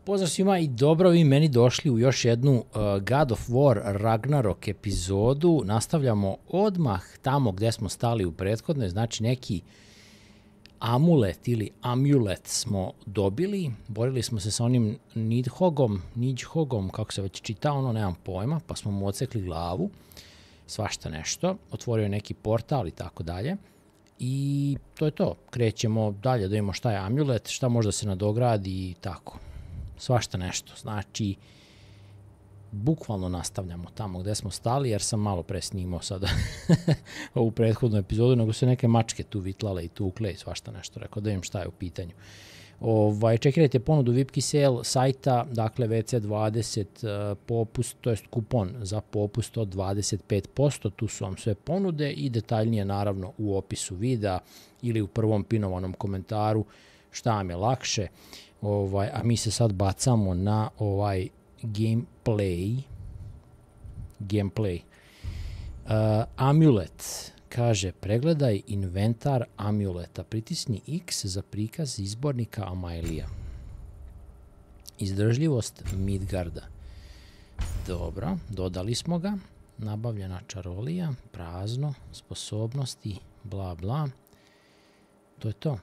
Pozdrav svima i dobro vi meni došli u još jednu God of War Ragnarok epizodu. Nastavljamo odmah tamo gde smo stali u prethodnoj, znači neki amulet ili amulet smo dobili. Borili smo se sa onim Nidhoggom, kako se već čita, ono nemam pojma, pa smo mu odsekli glavu, svašta nešto. Otvorio je neki portal i tako dalje. I to je to. Krećemo dalje da vidimo šta je amulet, šta možda se nadogradi i tako. Svašta nešto. Znači, bukvalno nastavljamo tamo gde smo stali, jer sam malo pre snimao sada ovu prethodnu epizodu, nego se neke mačke tu vitlale i tukle i svašta nešto. Rekao da vidim šta je u pitanju. Čekirajte ponudu Vipki Sale sajta, dakle VC20 popust, to jest kupon za popust od 25%, tu su vam sve ponude i detaljnije naravno u opisu videa ili u prvom pinovanom komentaru, šta vam je lakše. A mi se sad bacamo na ovaj gameplay. Amulet. Kaže, pregledaj inventar amuleta. Pritisni X za prikaz izbornika Amailija. Izdržljivost Midgarda. Dobro, dodali smo ga. Nabavljena čarolija, prazno, sposobnosti, bla bla. To je to.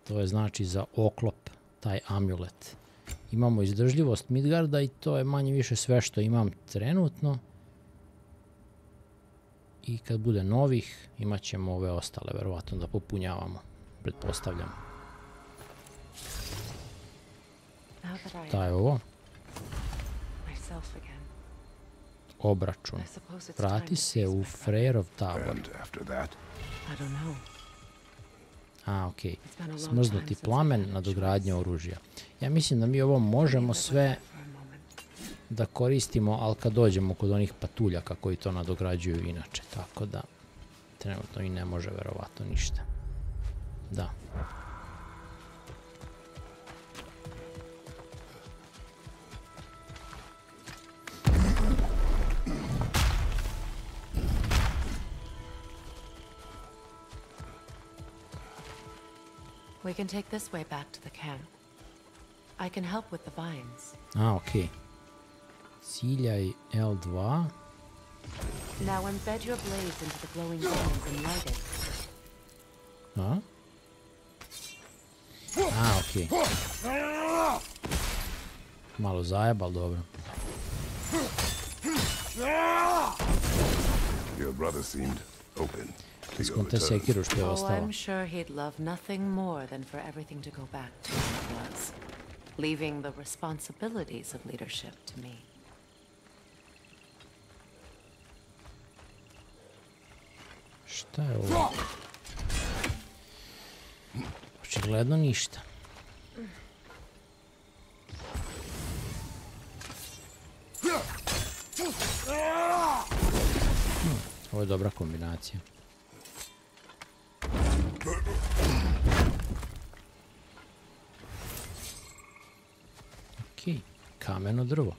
To je znači za oklop, taj amulet. Imamo izdržljivost Midgarda i to je manje više sve što imam trenutno. I kad bude novih, imat ćemo ove ostale, verovatno da popunjavamo, pretpostavljamo. Šta je ovo? Obračun. Vrati se u Freyov tabor. Okej. Smrznuti plamen, nadogradnja oružja. Ja mislim da mi ovo možemo sve da koristimo, ali kad dođemo kod onih patuljaka koji to nadograđuju inače, tako da trenutno i ne može verovatno ništa. Da. We can take this way back to the camp. I can help with the vines. Okej. Ciljaj L2. Now embed your blades into the glowing vines and light it. Okej. Malo zajebal, dobro. Your brother seemed open. Iskonte sekiru što je ostalo. I'm sure he'd love nothing more than for everything to go back to what it was, leaving the responsibilities of leadership to me. Šta je ovo? Očigledno ništa. Ovo je dobra kombinacija. Okej, kameno drvo.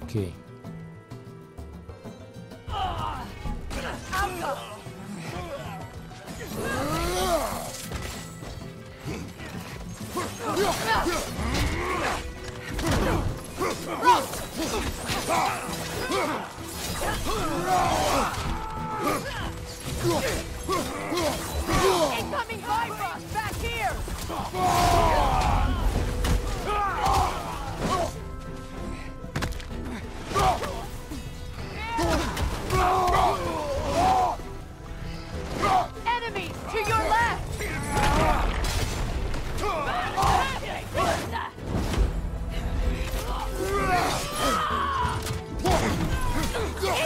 Okej. Incoming Bifrost! Back here! Enemies to your left!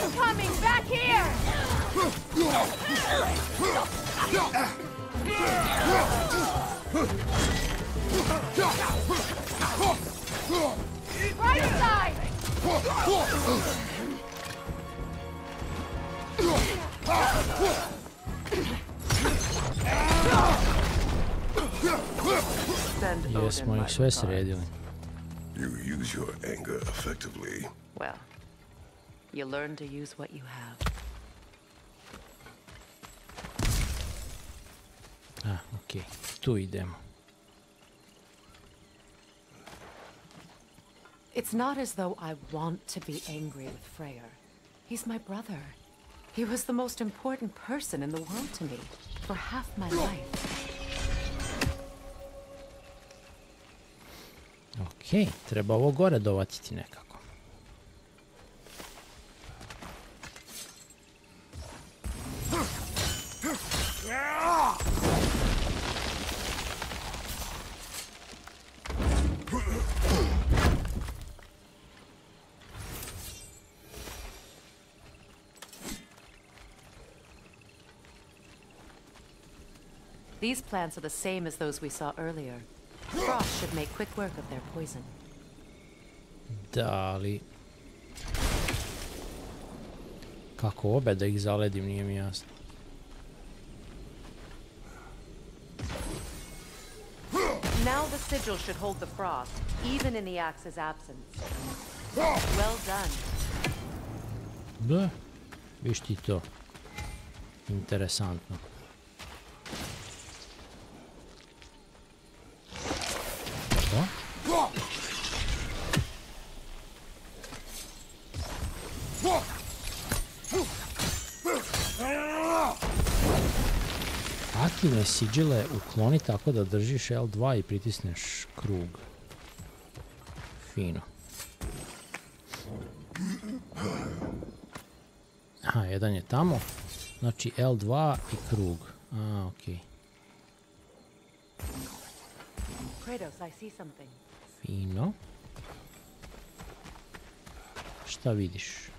Incoming back here! Right side! Jesmo ih sve sredili. You use your anger effectively. Well, you learn to use what you have. Okej, tu idemo. It's not as though I want to be angry with Freyr. He's my brother. He was the most important person in the world to me for half my life. Okej, treba ovo gore dovatiti nekako. These plants are the same as those we saw earlier. Frost should make quick work of their poison. Da, ali... Kako obe da ih zaledim, nije mi jasno. Now the sigil should hold the frost, even in the axe's absence. Well done. Da, viš ti to. Interesantno. Aktivne sigile ukloni tako da držiš L2 i pritisneš krug. Fino. Aha, jedan je tamo. Znači L2 i krug. Okej. Kratos, I see something. Fino. Šta vidiš?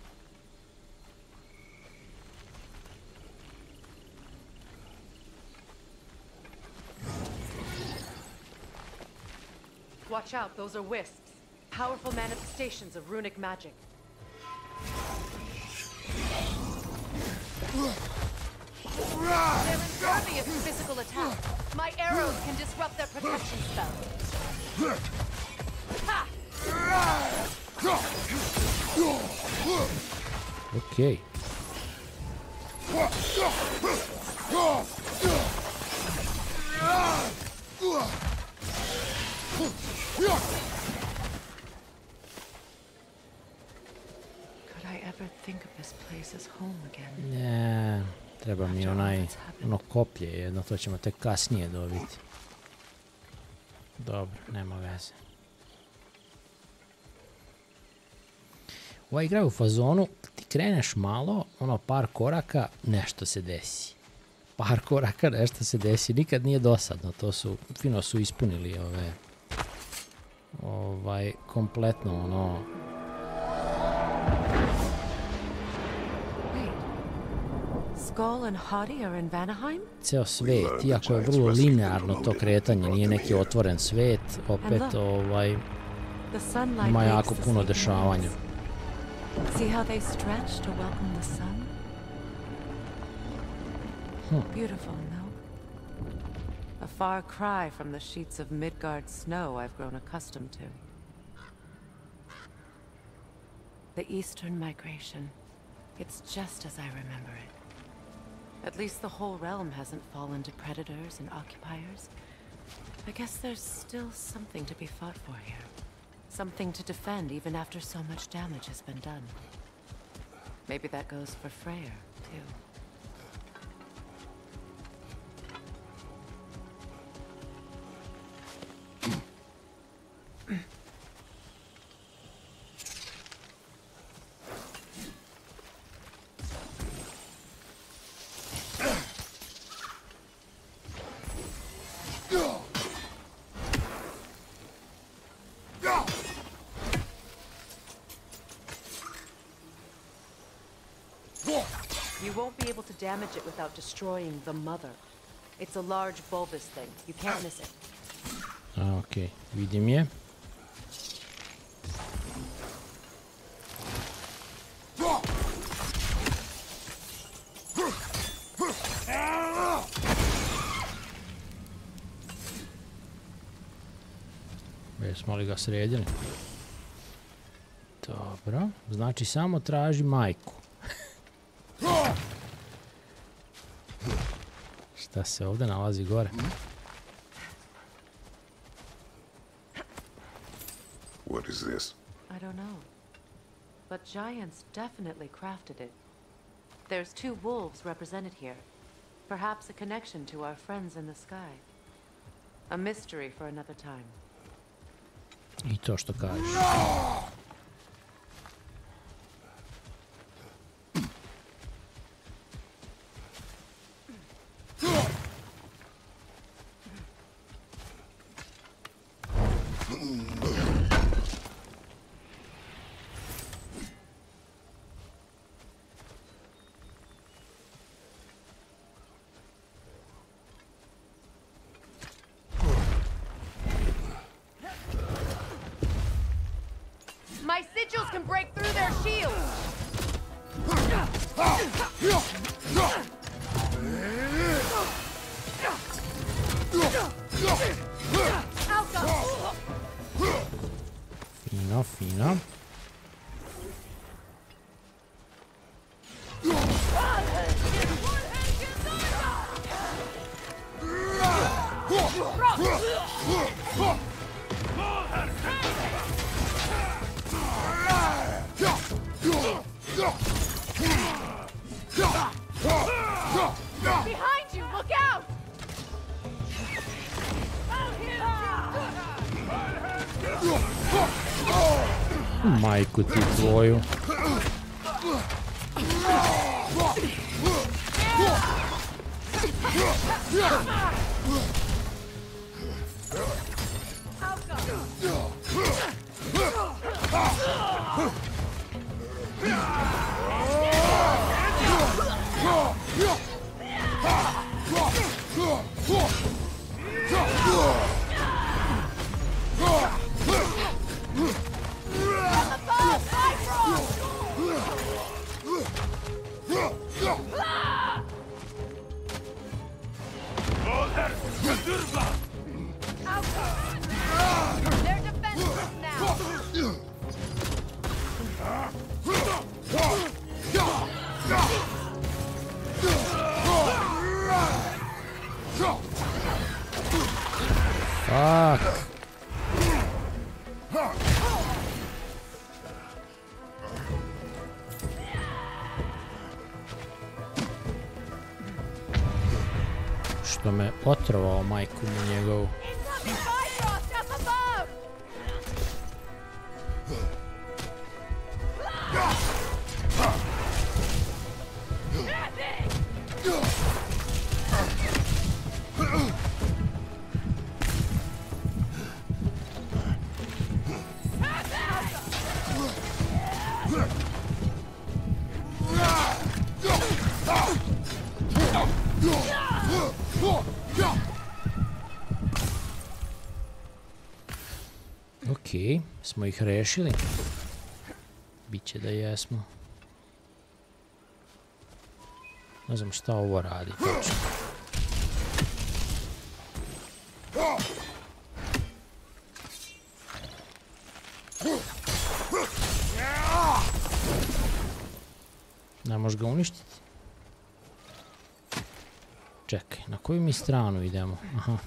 Watch out, those are wisps. Powerful manifestations of runic magic. They're impervious to physical attack. My arrows can disrupt their protection spell. Ha! Okej. Could I ever think of this place as home again? Ne, treba mi ono koplje jedno, to ćemo tek kasnije dobiti. Dobro, nema veze. Ova igra je u fazonu, ti kreneš malo, ono par koraka, nešto se desi. Par koraka, nešto se desi, nikad nije dosadno, to su, fino su ispunili kompletno ono... Skull and Hati are in Vanaheim? Ceo svet, iako je vrlo linearno to kretanje, nije neki otvoren svet, opet ima jako puno dešavanja. See how they stretch to welcome the sun? Beautiful, no? A far cry from the sheets of Midgard snow I've grown accustomed to. The eastern migration. It's just as I remember it. At least the whole realm hasn't fallen to predators and occupiers. I guess there's still something to be fought for here. Something to defend even after so much damage has been done. Maybe that goes for Freyr, too. You won't be able to damage it without destroying the mother. It's a large bulbous thing. You can't miss it. Okej, vidim je. Jesmo li ga sredili? Dobro, znači samo traži majku. Šta se ovdje nalazi gore? What is this? I don't know. But giants definitely crafted it. There's 2 wolves represented here. Perhaps a connection to our friends in the sky. A mystery for another time. I to što kažeš. My sigils can break through their shields! Fino, fino. Behind you! Look out! Majku ti tvoju. They're defenseless now! Fuck. Što me otrovao majku mu njegovu. Incoming Bifrost up above! Okej, smo ih rešili. Biće da jesmo. Ne znam šta ovo radi točno. Ne možeš ga uništiti. Čekaj, na koju mi stranu idemo? Aha.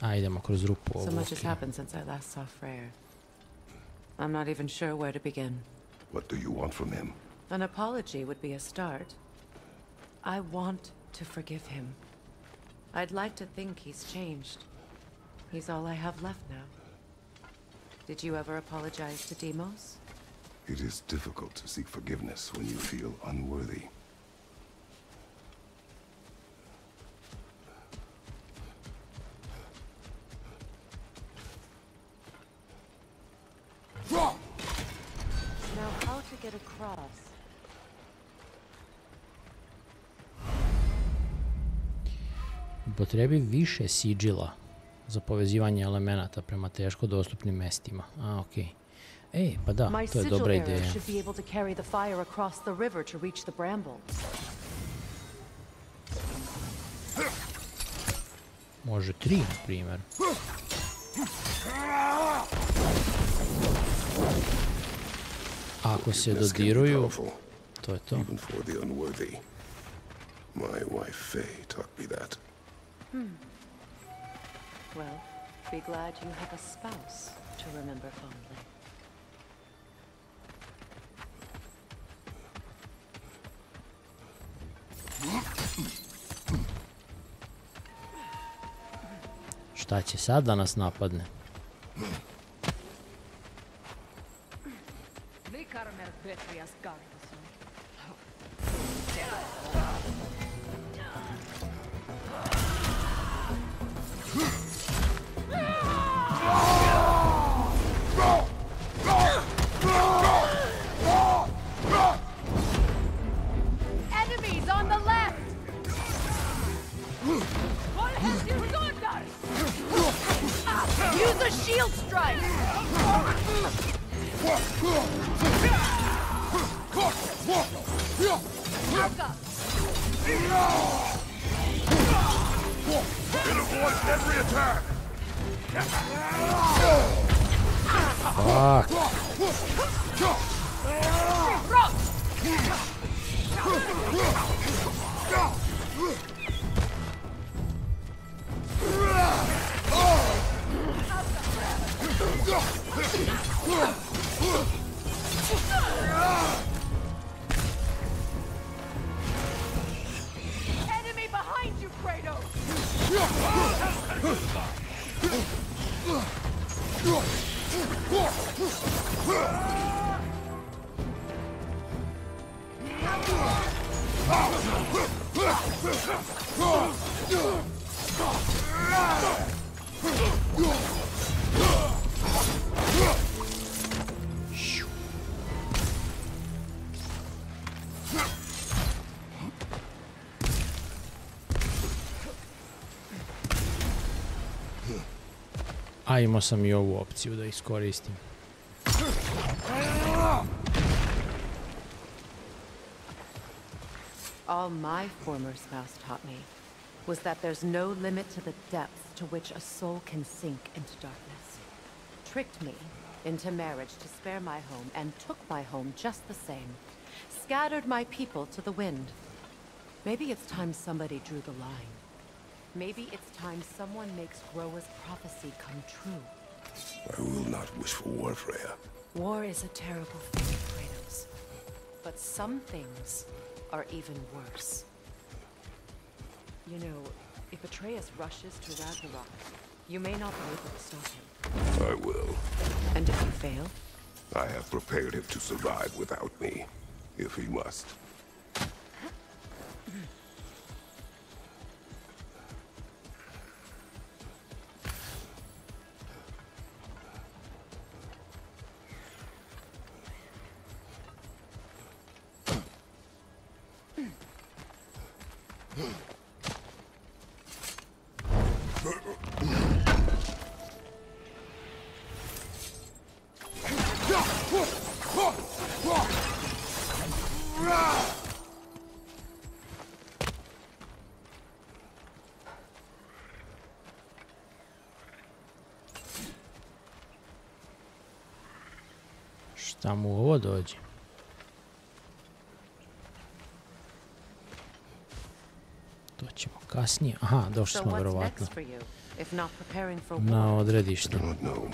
A, idemo kroz rupu ovu. So much has happened since I last saw Freyr. I'm not even sure where to begin. What do you want from him? An apology would be a start. I want to forgive him. I'd like to think he's changed. He's all I have left now. Did you ever apologize to Deimos? It is difficult to seek forgiveness when you feel unworthy. Now, how to get across? Upotrebi više sigila za povezivanje elemenata prema teško dostupnim mestima. A, okej. Ej, pa da, My to je dobra sigil arrow ideja. should be able to carry the fire across the river to reach the brambles. Može 3, na primjer. Ako se Forgiveness can be dodiruju, powerful, to je to. even for the unworthy. My wife Faye taught me that. Well, be glad you have a spouse to remember fondly. Šta će sad da nas napadne? Enemies on the left! Use a shield strike! Alka! It avoids every attack! Fuck. Enemy behind you, Kratos! A imao sam i ovu opciju da iskoristim. All my former spouse taught me was that there's no limit to the depth to which a soul can sink into darkness. Tricked me into marriage to spare my home and took my home just the same. Scattered my people to the wind. Maybe it's time somebody drew the line. Maybe it's time someone makes Groa's prophecy come true. I will not wish for war, Freya. War is a terrible thing, Kratos. But some things are even worse. You know, if Atreus rushes to Ragnarok, you may not be able to stop him. I will. And if you fail? I have prepared him to survive without me, if he must. Šta mu ovo dođe? To ćemo kasnije. Aha, došli smo verovatno na odredište. I don't know,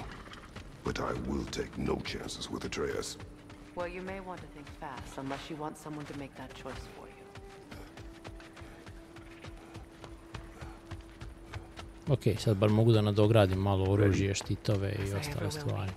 but I will take no chances with Atreus. Well, you may want to think fast unless you want someone to make that choice for you. Ok, sad bar mogu da nadogradim malo oružje, štitove i ostale stvari.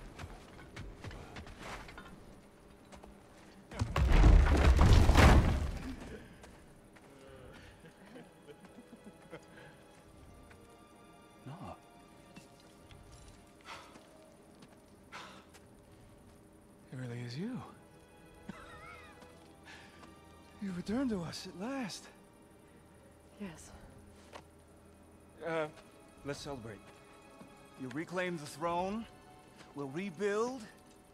You returned to us at last. Yes. Let's celebrate. You reclaim the throne. We'll rebuild.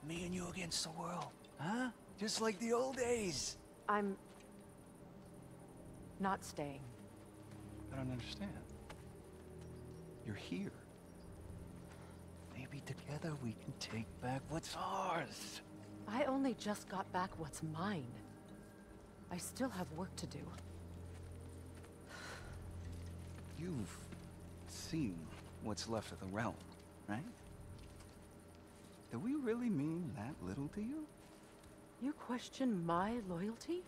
Me and you against the world. Huh? Just like the old days. I'm not staying. I don't understand. You're here. Maybe together we can take back what's ours. I only just got back what's mine. I still have work to do. You've seen what's left of the realm, right? Do we really mean that little to you? You question my loyalty?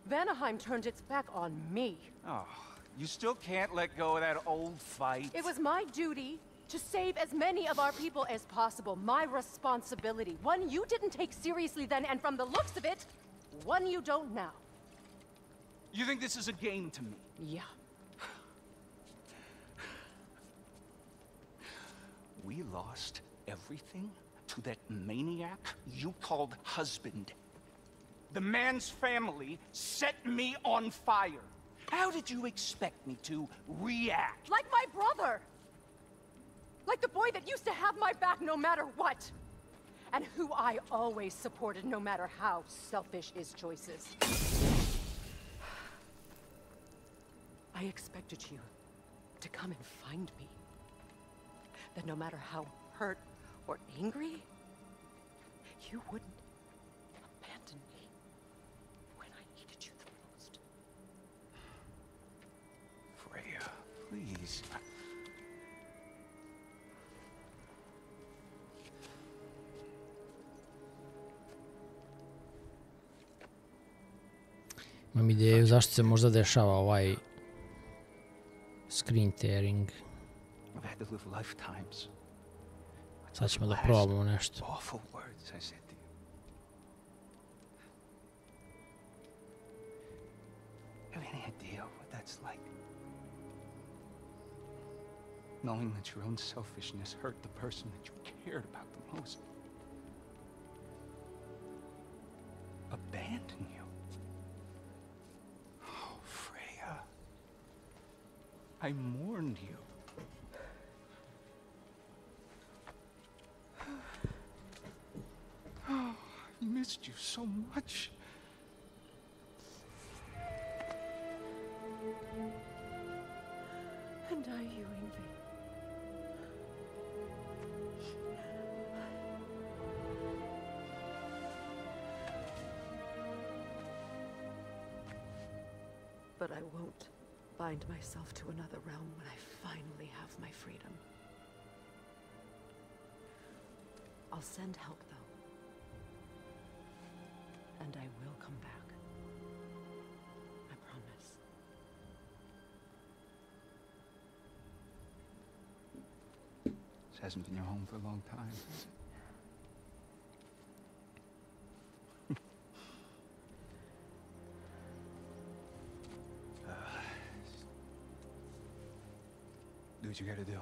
Vanaheim turned its back on me. Oh, you still can't let go of that old fight? It was my duty to save as many of our people as possible. My responsibility. One you didn't take seriously then, and from the looks of it, one you don't now. You think this is a game to me? Yeah. We lost everything to that maniac you called husband. The man's family set me on fire. How did you expect me to react? Like my brother! Like the boy that used to have my back no matter what! And who I always supported no matter how selfish his choices. I expected you to come and find me. That no matter how hurt or angry, you wouldn't abandon me when I needed you the most. Freya, please. Imam ideju zašto se možda dešava ovaj screen tearing. I've had to live lifetimes. Sad ćemo da probamo nešto. Awful words I said to you. Have any idea what that's like? Knowing that your own selfishness hurt the person that you cared about the most. Abandon you. Oh, Freya. I mourned you. Oh, I missed you so much. And are you envy? But I won't bind myself to another realm when I finally have my freedom. I'll send help, though. And I will come back. I promise. This hasn't been your home for a long time. Do what you gotta do.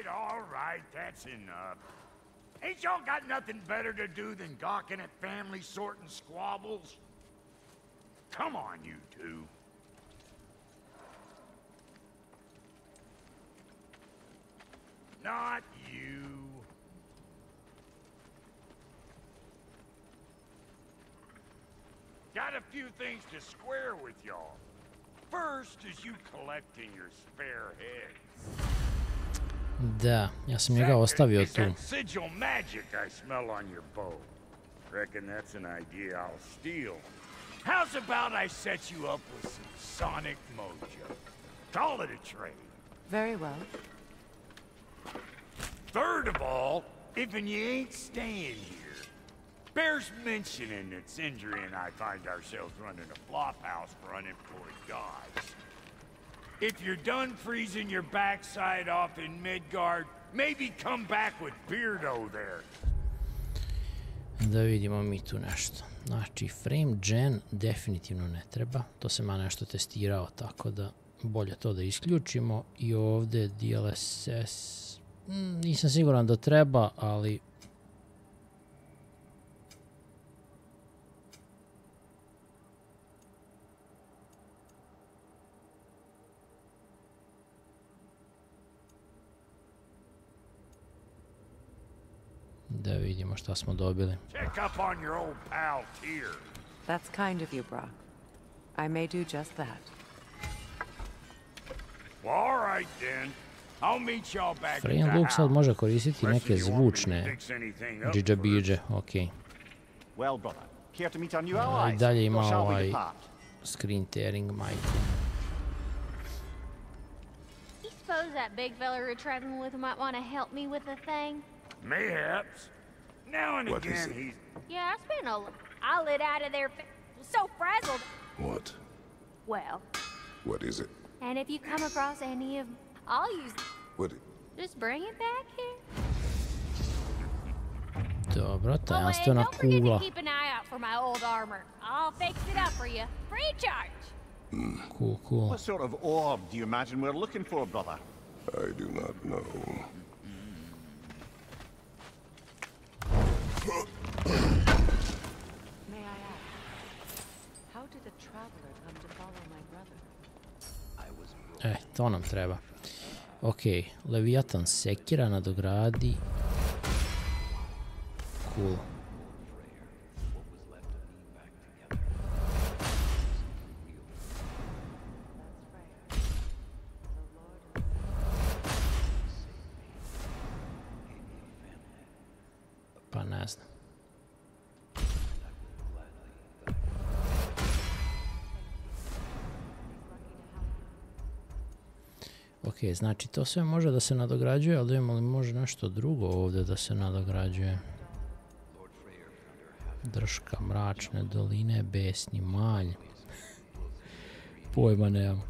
All right, that's enough. Ain't y'all got nothing better to do than gawking at family sorting squabbles? Come on, you two. Not you. Got a few things to square with y'all. First is you collecting your spare heads. Da, ja sam njega ostavio tu. That sigil magic I smell on your bow. Reckon that's an idea I'll steal. How's about I set you up with some sonic mojo? Call it a trade. Very well. Third of all, if you ain't staying here, bears mentioning that Sindri and I find ourselves running a flophouse for unemployed guys. If you're done freezing your backside off in Midgard, maybe come back with Beardo there. Da vidimo mi tu nešto. Znači, frame gen definitivno ne treba. To sam ja nešto testirao, tako da bolje to da isključimo. I ovdje DLSS... nisam siguran da treba, ali... Da vidimo šta smo dobili. Check up on your old pal Tyr. That's kind of you, Brock. I may do just that. Well, all right then. Freyom luk sad može koristiti neke zvučne džidžabidže, okej. I dalje ima ovaj screen tearing majku. Suppose that big fella you're traveling with might want to help me with a thing? Mayhaps. Now and What is again, it? he's... Yeah, I spent a eyelid out of there, so frazzled. What? Well, What is it? and if you come across any of, I'll use. What? Just bring it back here. Dobro, Oh, and tajanstvena don't forget to kula. keep an eye out for my old armor. I'll fix it up for you, free charge. Cool. What sort of orb do you imagine we're looking for, brother? I do not know. May I ask, how did a traveler come to follow my brother? To nam treba. Okej, Leviatan sekira nadogradi. Cool. Pa ne znam. Ok, znači to sve može da se nadograđuje, ali da imamo li može nešto drugo ovdje da se nadograđuje? Drška, mračne doline, besni malj. Pojma nemam.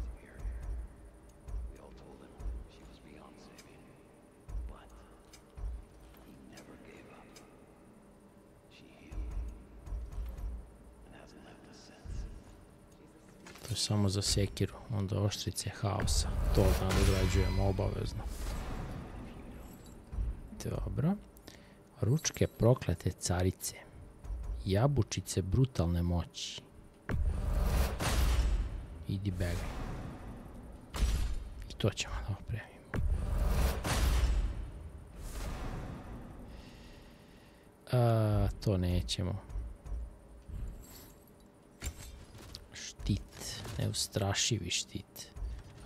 To je samo za sekiru, onda oštrice haosa. To nadograđujemo obavezno. Dobro. Ručke proklete carice. Jabučice brutalne moći. Idi begaj. I to ćemo da opremimo. To nećemo. Štit. Neustrašivi štit.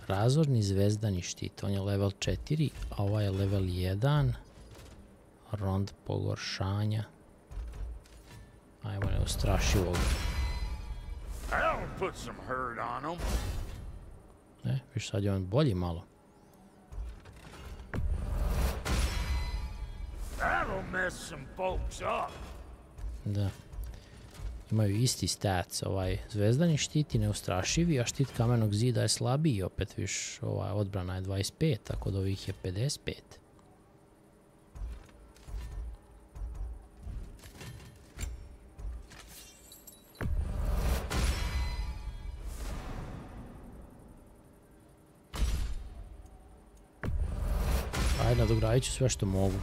Razorni zvezdani štit. On je level 4, a ovaj je level 1. Rond pogoršanja. Ajmo neustrašivog. Viš sad je on bolji malo. Da. Imaju isti stats, ovaj zvezdani štit i neustrašivi, a štit kamenog zida je slabiji, opet viš ova odbrana je 25, a kod ovih je 55. Ajde, nadogradit ću sve što mogu.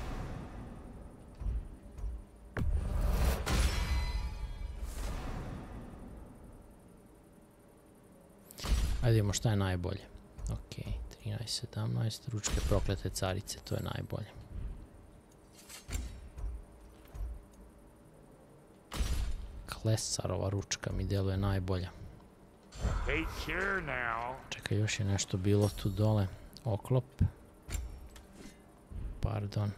Ajde vidimo šta je najbolje. Ok, 13, 17, ručke proklete carice, to je najbolje. Klesarova ručka mi deluje najbolja. Čekaj, još je nešto bilo tu dole. Oklop. Pardon.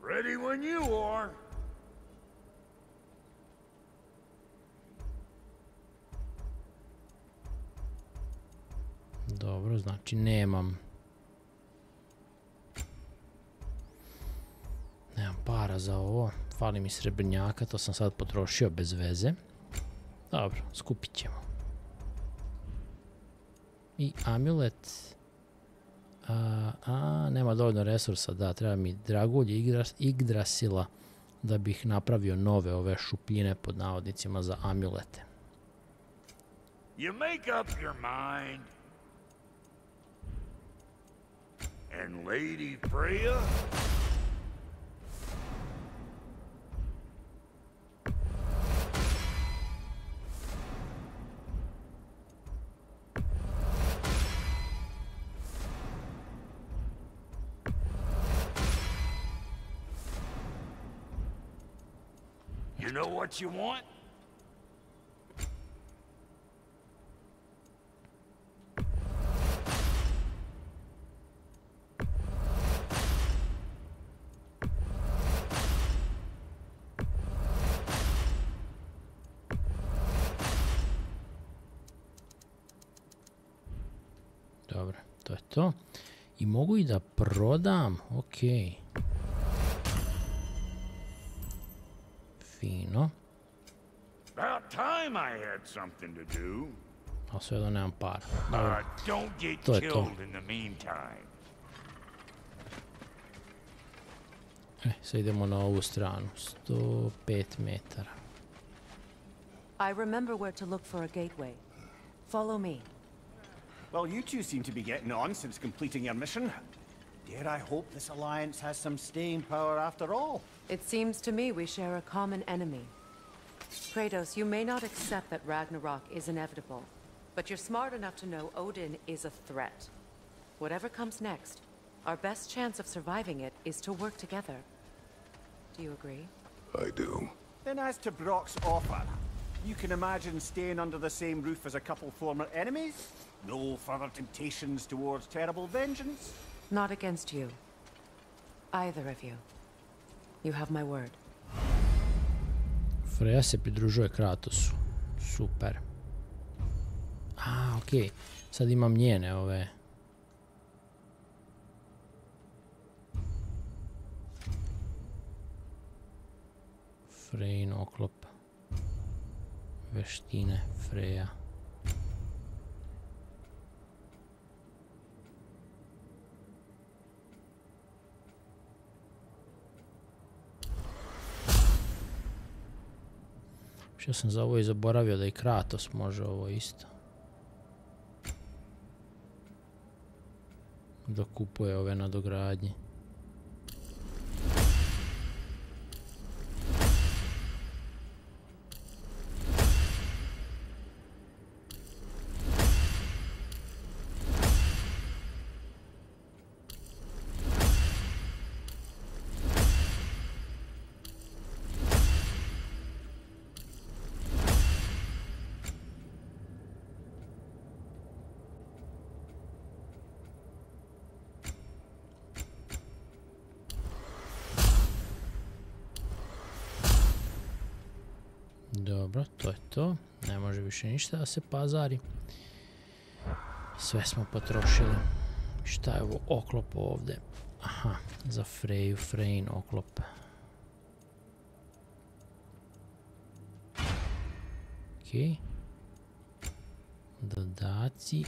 Ready when you are. Dobro, znači nemam para za ovo. Fali mi srebrnjaka, to sam sad potrošio bez veze. Dobro, skupit ćemo. I amulet. Nema dovoljno resursa, da, treba mi dragulj Yggdrasila da bih napravio nove ove šupljine pod navodnicima za amulete. You make up your mind. And Lady Freya? You know what you want? to. I mogu i da prodam, okej. Fino. About time I had something to do. Ali sve da nemam para. Dobro, Don't get to je to. killed in the meantime. Sad idemo na ovu stranu. 105 metara. I remember where to look for a gateway. Follow me. Well, you two seem to be getting on since completing your mission. Dare I hope this alliance has some staying power after all? It seems to me we share a common enemy. Kratos, you may not accept that Ragnarok is inevitable, but you're smart enough to know Odin is a threat. Whatever comes next, our best chance of surviving it is to work together. Do you agree? I do. Then as to Brock's offer, you can imagine staying under the same roof as a couple former enemies? No further temptations towards terrible vengeance? Not against you. Either of you. You have my word. Freya se pridružuje Kratosu. Super. Okej. Sad imam njene ove. Freyin oklop. Veštine Freya. Što sam za ovo i zaboravio da i Kratos može ovo isto. Da kupuje ove nadogradnje. Dobro, to je to. Ne može više ništa da se pazari. Sve smo potrošili. Šta je ovo oklop ovde? Aha, za Freju, Freyin oklop. Okej. Dodaci.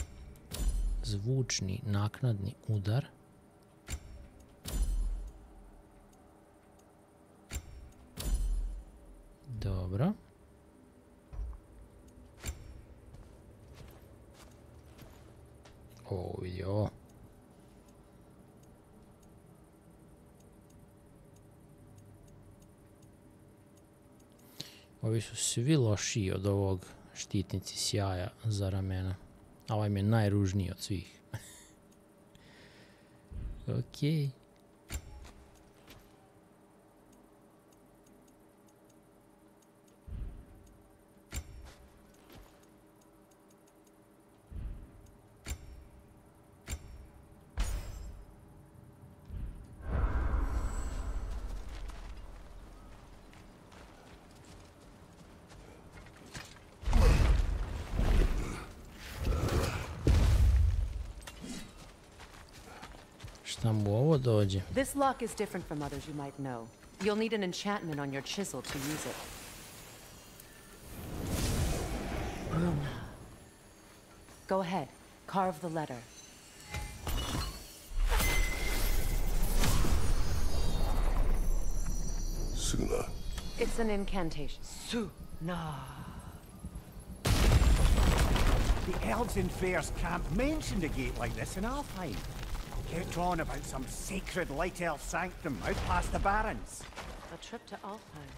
Zvučni naknadni udar. Dobro. O, vidi ovo. Ovi su svi lošiji od ovog štitnici sjaja za ramena. A ovaj mi je najružniji od svih. Okej. Šta mu ovo dođe? This lock is different from others you might know. You'll need an enchantment on your chisel to use it. Go ahead. Carve the letter. Suna. It's an incantation. Suna. The elves in Fair's camp mentioned a gate like this in Alfheim. Kept on about some sacred light elf sanctum out past the barrens. A trip to Alfheim.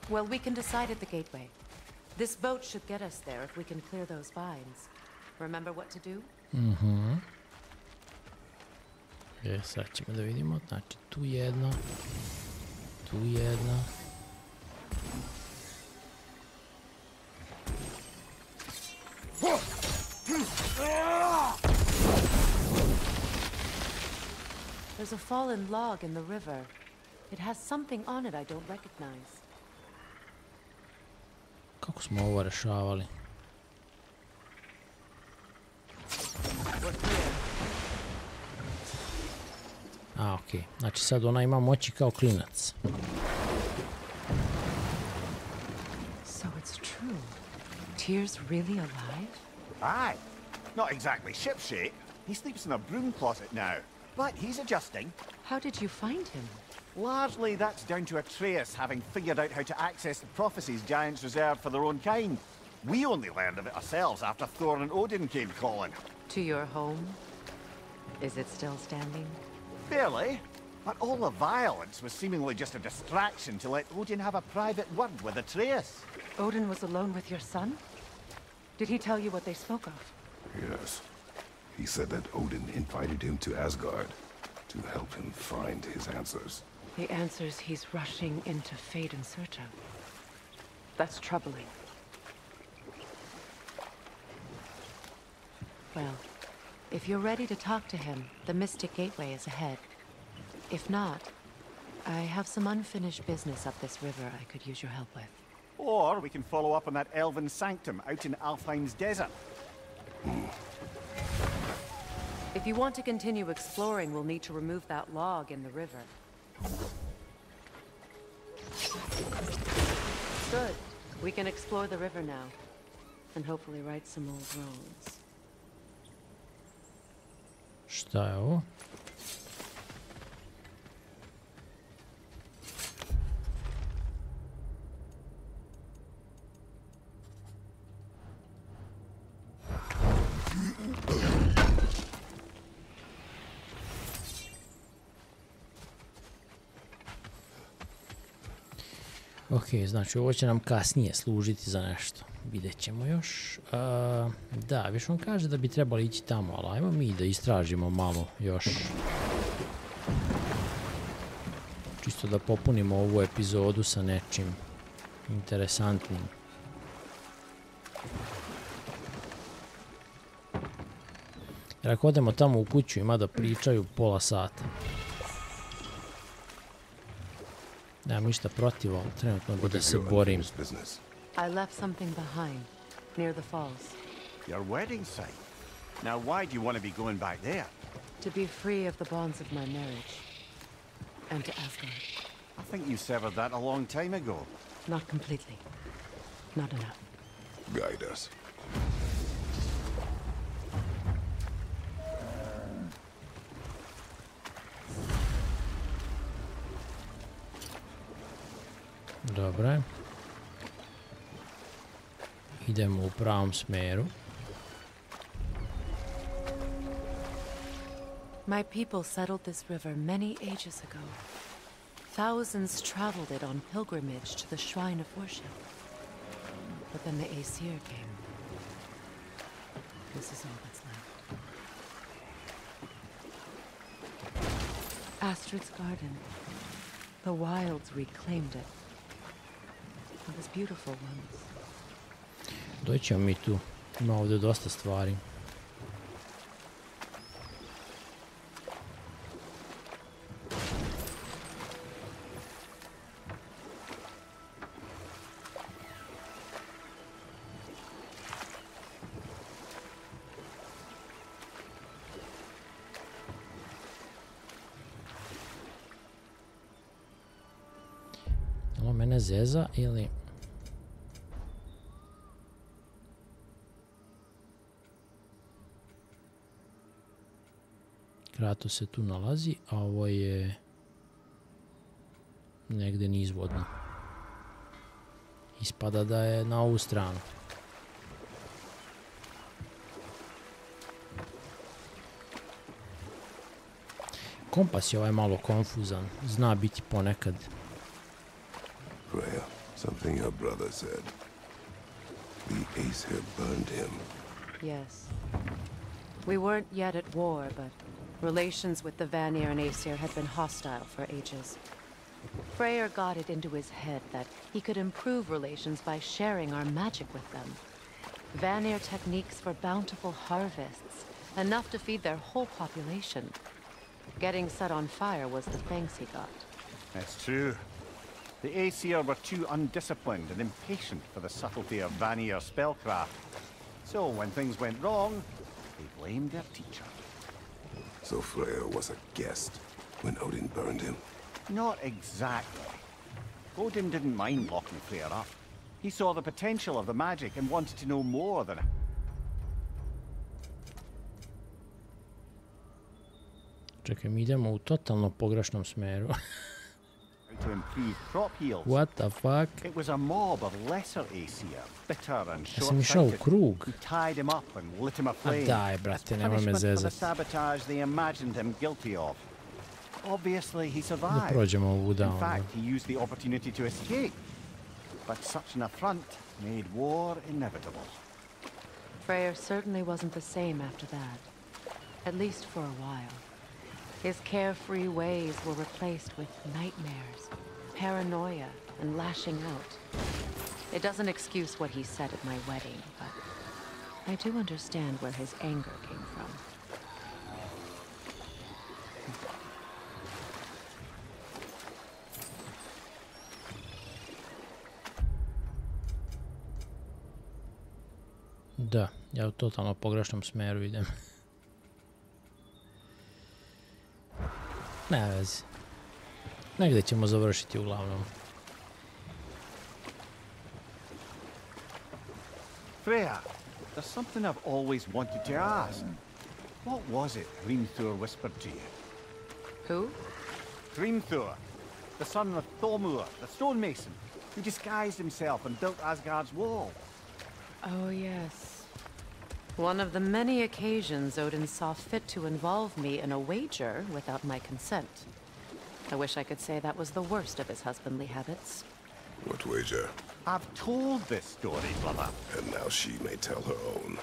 Well, we can decide at the gateway. This boat should get us there if we can clear those vines. Remember what to do? Sad ćemo da vidimo, znači tu jedna, tu jedna. There's a fallen log in the river. It has something on it I don't recognize. Kako smo ovo rešavali? A, okej. Znači sad ona ima moći kao klinac. So it's true. Tyr's really alive? Aye. Not exactly shipshape. He sleeps in a broom closet now. But he's adjusting. How did you find him? Largely that's down to Atreus having figured out how to access the prophecies giants reserved for their own kind. We only learned of it ourselves after Thor and Odin came calling. To your home? Is it still standing? Fairly. But all the violence was seemingly just a distraction to let Odin have a private word with Atreus. Odin was alone with your son? Did he tell you what they spoke of? Yes. He said that Odin invited him to Asgard to help him find his answers. The answers he's rushing into fate in search of. That's troubling. Well, if you're ready to talk to him, the Mystic Gateway is ahead. If not, I have some unfinished business up this river I could use your help with. Or we can follow up on that elven sanctum out in Alfheim's desert. If you want to continue exploring, we'll need to remove that log in the river. Good. We can explore the river now. And hopefully right some old wrongs. Šta je ovo? Ok, znači ovo će nam kasnije služiti za nešto. Vidjet ćemo još. Da, više on kaže da bi trebali ići tamo, ali ajmo mi da istražimo malo još. Čisto da popunimo ovu epizodu sa nečim interesantnim. Jer ako odemo tamo u kuću ima da pričaju pola sata. Nemam ništa protiv, ali trenutno bi da se borim. I left something behind, near the falls. Your wedding site. Now why do you want to be going back there? To be free of the bonds of my marriage. And to Asgard. I think you severed that a long time ago. Not completely. Not enough. Guide us. Dobre. Idemo u pravom smeru. My people settled this river many ages ago. Thousands traveled it on pilgrimage to the shrine of worship. But then the Aesir came. This is all that's left. Astrid's garden. The wilds reclaimed it. It was beautiful once. Doćemo mi tu. Ima ovdje dosta stvari. Ovo mene zeza ili... Kratos se tu nalazi, a ovo je negde nizvodno. Ispada da je na ovu stranu. Kompas je ovaj malo konfuzan, zna biti ponekad. Freya, something your brother said. The Aesir burned him. Yes. We weren't yet at war, but Relations with the Vanir and Aesir had been hostile for ages. Freyr got it into his head that he could improve relations by sharing our magic with them. Vanir techniques for bountiful harvests, enough to feed their whole population. Getting set on fire was the thanks he got. That's true. The Aesir were too undisciplined and impatient for the subtlety of Vanir spellcraft. So when things went wrong, they blamed their teacher. So Freyr was a guest when Odin burned him? Not exactly. Odin didn't mind locking Freyr up. He saw the potential of the magic and wanted to know more than... Čekaj, mi idemo u totalno pogrešnom smeru. to improve crop yields. What the fuck? It was a mob of lesser Aesir, bitter and Ja sam išao u short-sighted, krug. who tied him up and lit him A aflame. daj, brate, As nemoj me punishment for the zezat. sabotage they imagined him guilty of. Obviously, he Da survived. prođemo ovu In down. fact, he used the opportunity to escape. But such an affront made war inevitable. Freyr certainly wasn't the same after that. At least for a while. His carefree ways were replaced with nightmares, paranoia, and lashing out. It doesn't excuse what he said at my wedding, but I do understand where his anger came from. Da, ja u totalno pogrešnom smeru idem. Ne vezi. Negdje ćemo završiti uglavnom. Freya, there's something I've always wanted to ask. What was it Hrimthur whispered to you? Who? Hrimthur, the son of Thormur, the stonemason, who disguised himself and built Asgard's wall. Oh, yes. One of the many occasions Odin saw fit to involve me in a wager without my consent. I wish I could say that was the worst of his husbandly habits. What wager? I've told this story, brother. And now she may tell her own.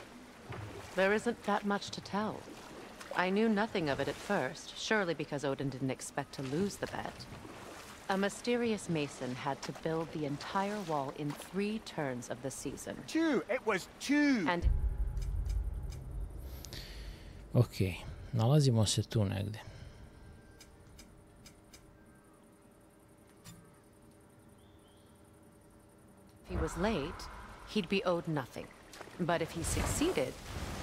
There isn't that much to tell. I knew nothing of it at first, surely because Odin didn't expect to lose the bet. A mysterious mason had to build the entire wall in 3 turns of the season. 2! It was 2! And Ok, nalazimo se tu negdje. if he was late, he'd be owed nothing. But if he succeeded,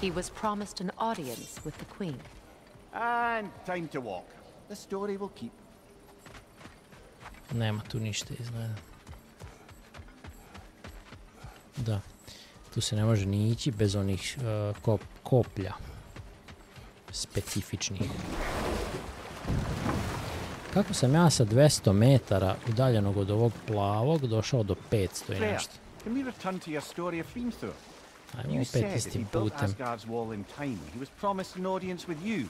he was promised an audience with the queen. And time to walk. The story will keep. Nema tu ništa izgleda. Da, tu se ne može ni ići bez onih koplja specifičnih. Kako sam ja sa 200 metara udaljenog od ovog plavog došao do 500 i nešto? Can we return to your story of Hrimthur? Ajmo You opet said if he istim built putem. Asgard's wall in time, he was promised an audience with you.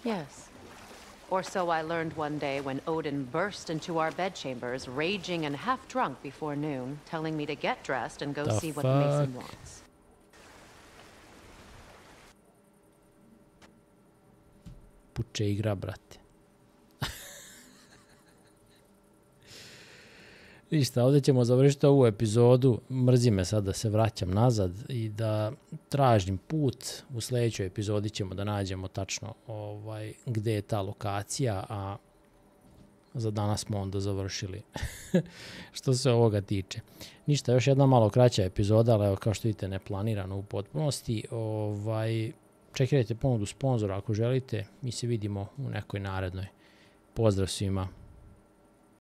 Yes. Or so I learned one day when Odin burst into our bedchambers, raging and half drunk before noon, telling me to get dressed and go The see what the mason fuck? wants. Puče igra, brate. Ništa, ovdje ćemo završiti ovu epizodu. Mrzi me sad da se vraćam nazad i da tražim put. U sljedećoj epizodi ćemo da nađemo tačno gdje je ta lokacija, a za danas smo onda završili što se ovoga tiče. Ništa, još jedna malo kraća epizoda, ali evo, kao što vidite, neplanirano u potpunosti. Čekirajte ponudu sponzora ako želite. Mi se vidimo u nekoj narednoj. Pozdrav svima.